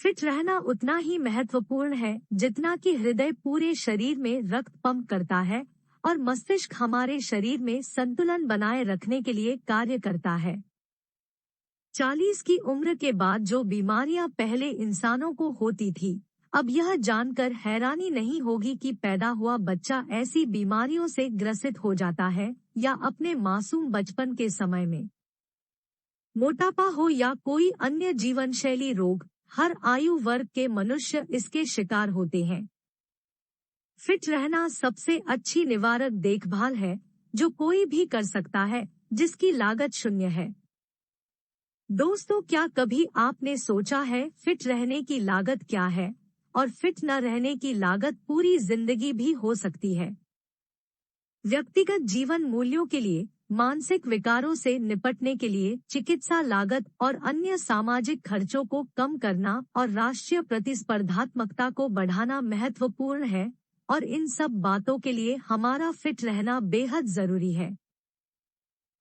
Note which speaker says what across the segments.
Speaker 1: Fit रहना उतना ही महत्वपूर्ण है जितना कि हृदय पूरे शरीर में रक्त पंप करता है और मस्तिष्क हमारे शरीर में संतुलन बनाए रखने के लिए कार्य करता है। 40 की उम्र के बाद जो बीमारियां पहले इंसानों को होती थी, अब यह जानकर हैरानी नहीं होगी कि पैदा हुआ बच्चा ऐसी बीमारियों से ग्रसित हो जाता है या अपने मासूम बचपन के समय में मोटापा हो या कोई अन्य जीवन शैली रोग, हर आयु वर्ग के मनुष्य इसके शिकार होते हैं। फिट रहना सबसे अच्छी निवारक देखभाल है जो कोई भी कर सकता है, जिसकी लागत शून्य है। दोस्तों, क्या कभी आपने सोचा है फिट रहने की लागत क्या है और फिट न रहने की लागत पूरी जिंदगी भी हो सकती है। व्यक्तिगत जीवन मूल्यों के लिए, मानसिक विकारों से निपटने के लिए चिकित्सा लागत और अन्य सामाजिक खर्चों को कम करना और राष्ट्रीय प्रतिस्पर्धात्मकता को बढ़ाना महत्वपूर्ण है और इन सब बातों के लिए हमारा फिट रहना बेहद जरूरी है।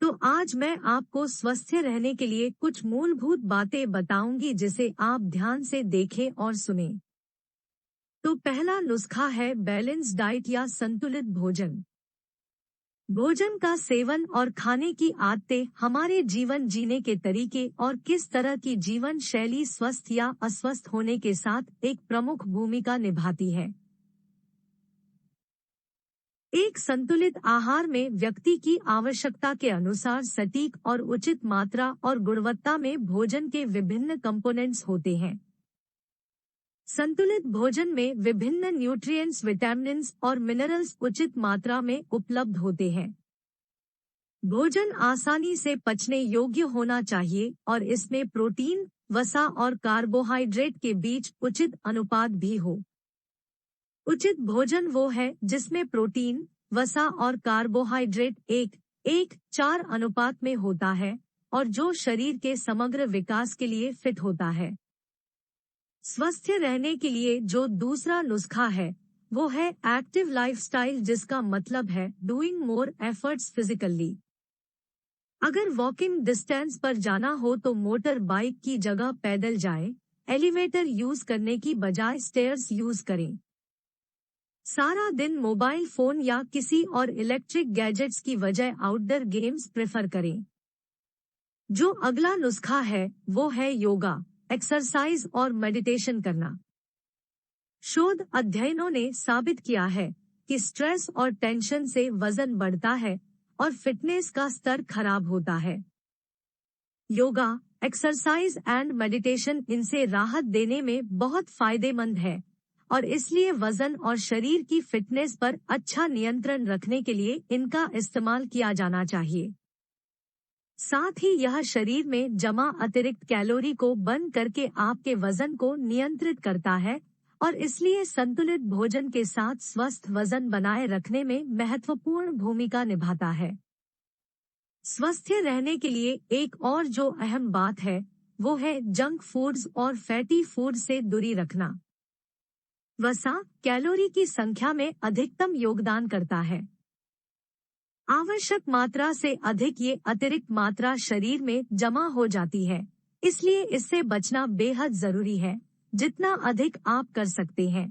Speaker 1: तो आज मैं आपको स्वस्थ रहने के लिए कुछ मूलभूत बातें बताऊंगी जिसे आप ध्यान से देखें और सुनें। तो पहला नुस्खा है बैलेंस डाइट या संतुलित भोजन। भोजन का सेवन और खाने की आदतें हमारे जीवन जीने के तरीके और किस तरह की जीवन शैली स्वस्थ या अस्वस्थ होने के साथ एक प्रमुख भूमिका निभाती है। एक संतुलित आहार में व्यक्ति की आवश्यकता के अनुसार सटीक और उचित मात्रा और गुणवत्ता में भोजन के विभिन्न कंपोनेंट्स होते हैं। संतुलित भोजन में विभिन्न न्यूट्रिएंट्स, विटामिन्स और मिनरल्स उचित मात्रा में उपलब्ध होते हैं। भोजन आसानी से पचने योग्य होना चाहिए और इसमें प्रोटीन, वसा और कार्बोहाइड्रेट के बीच उचित अनुपात भी हो। उचित भोजन वो है जिसमें प्रोटीन, वसा और कार्बोहाइड्रेट 1:4 अनुपात में होता है और जो शरीर के समग्र विकास के लिए फिट होता है। स्वस्थ रहने के लिए जो दूसरा नुस्खा है वो है एक्टिव लाइफस्टाइल, जिसका मतलब है डूइंग मोर एफर्ट्स फिजिकली। अगर वॉकिंग डिस्टेंस पर जाना हो तो मोटर बाइक की जगह पैदल जाएं, एलिवेटर यूज करने की बजाय स्टेयर्स यूज करें। सारा दिन मोबाइल फोन या किसी और इलेक्ट्रिक गैजेट्स की वजह आउटडोर गेम्स प्रेफर करें। जो अगला नुस्खा है वो है योगा, एक्सरसाइज और मेडिटेशन करना। शोध अध्ययनों ने साबित किया है कि स्ट्रेस और टेंशन से वजन बढ़ता है और फिटनेस का स्तर खराब होता है। योगा, एक्सरसाइज एंड मेडिटेशन इनसे राहत देने में बहुत फायदेमंद है और इसलिए वजन और शरीर की फिटनेस पर अच्छा नियंत्रण रखने के लिए इनका इस्तेमाल किया जाना चाहिए। साथ ही यह शरीर में जमा अतिरिक्त कैलोरी को बर्न करके आपके वजन को नियंत्रित करता है और इसलिए संतुलित भोजन के साथ स्वस्थ वजन बनाए रखने में महत्वपूर्ण भूमिका निभाता है। स्वस्थ रहने के लिए एक और जो अहम बात है वो है जंक फूड्स और फैटी फूड से दूरी रखना। वसा, कैलोरी की संख्या में अधिकतम योगदान करता है। आवश्यक मात्रा से अधिक ये अतिरिक्त मात्रा शरीर में जमा हो जाती है, इसलिए इससे बचना बेहद जरूरी है। जितना अधिक आप कर सकते हैं,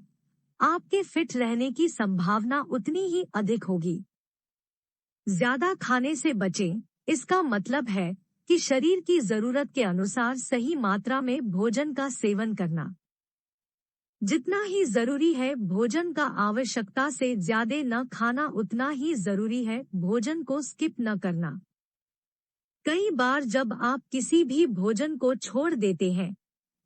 Speaker 1: आपके फिट रहने की संभावना उतनी ही अधिक होगी। ज्यादा खाने से बचें, इसका मतलब है कि शरीर की जरूरत के अनुसार सही मात्रा में भोजन का सेवन करना। जितना ही जरूरी है भोजन का आवश्यकता से ज्यादा न खाना, उतना ही जरूरी है भोजन को स्किप न करना। कई बार जब आप किसी भी भोजन को छोड़ देते हैं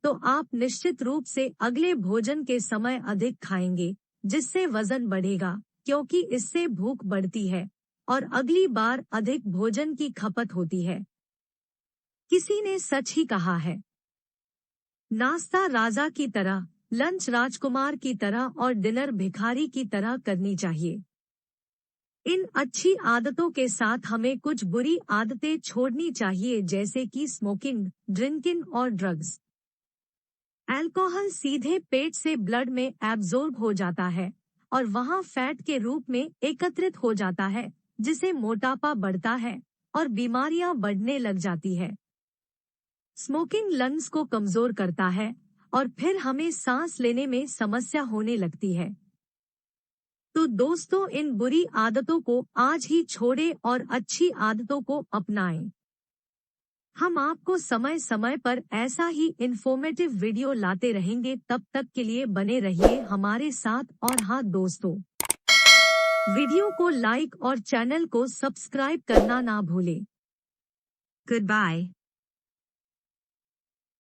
Speaker 1: तो आप निश्चित रूप से अगले भोजन के समय अधिक खाएंगे, जिससे वजन बढ़ेगा क्योंकि इससे भूख बढ़ती है और अगली बार अधिक भोजन की खपत होती है। किसी ने सच ही कहा है, नाश्ता राजा की तरह, लंच राजकुमार की तरह और डिनर भिखारी की तरह करनी चाहिए। इन अच्छी आदतों के साथ हमें कुछ बुरी आदतें छोड़नी चाहिए, जैसे कि स्मोकिंग, ड्रिंकिंग और ड्रग्स। अल्कोहल सीधे पेट से ब्लड में एब्जॉर्ब हो जाता है और वहां फैट के रूप में एकत्रित हो जाता है, जिसे मोटापा बढ़ता है और बीमारियां बढ़ने लग जाती है। स्मोकिंग लंग्स को कमजोर करता है और फिर हमें सांस लेने में समस्या होने लगती है। तो दोस्तों, इन बुरी आदतों को आज ही छोड़ें और अच्छी आदतों को अपनाएं। हम आपको समय समय पर ऐसा ही इंफॉर्मेटिव वीडियो लाते रहेंगे। तब तक के लिए बने रहिए हमारे साथ। और हाँ दोस्तों, वीडियो को लाइक और चैनल को सब्सक्राइब करना ना भूलें। Goodbye.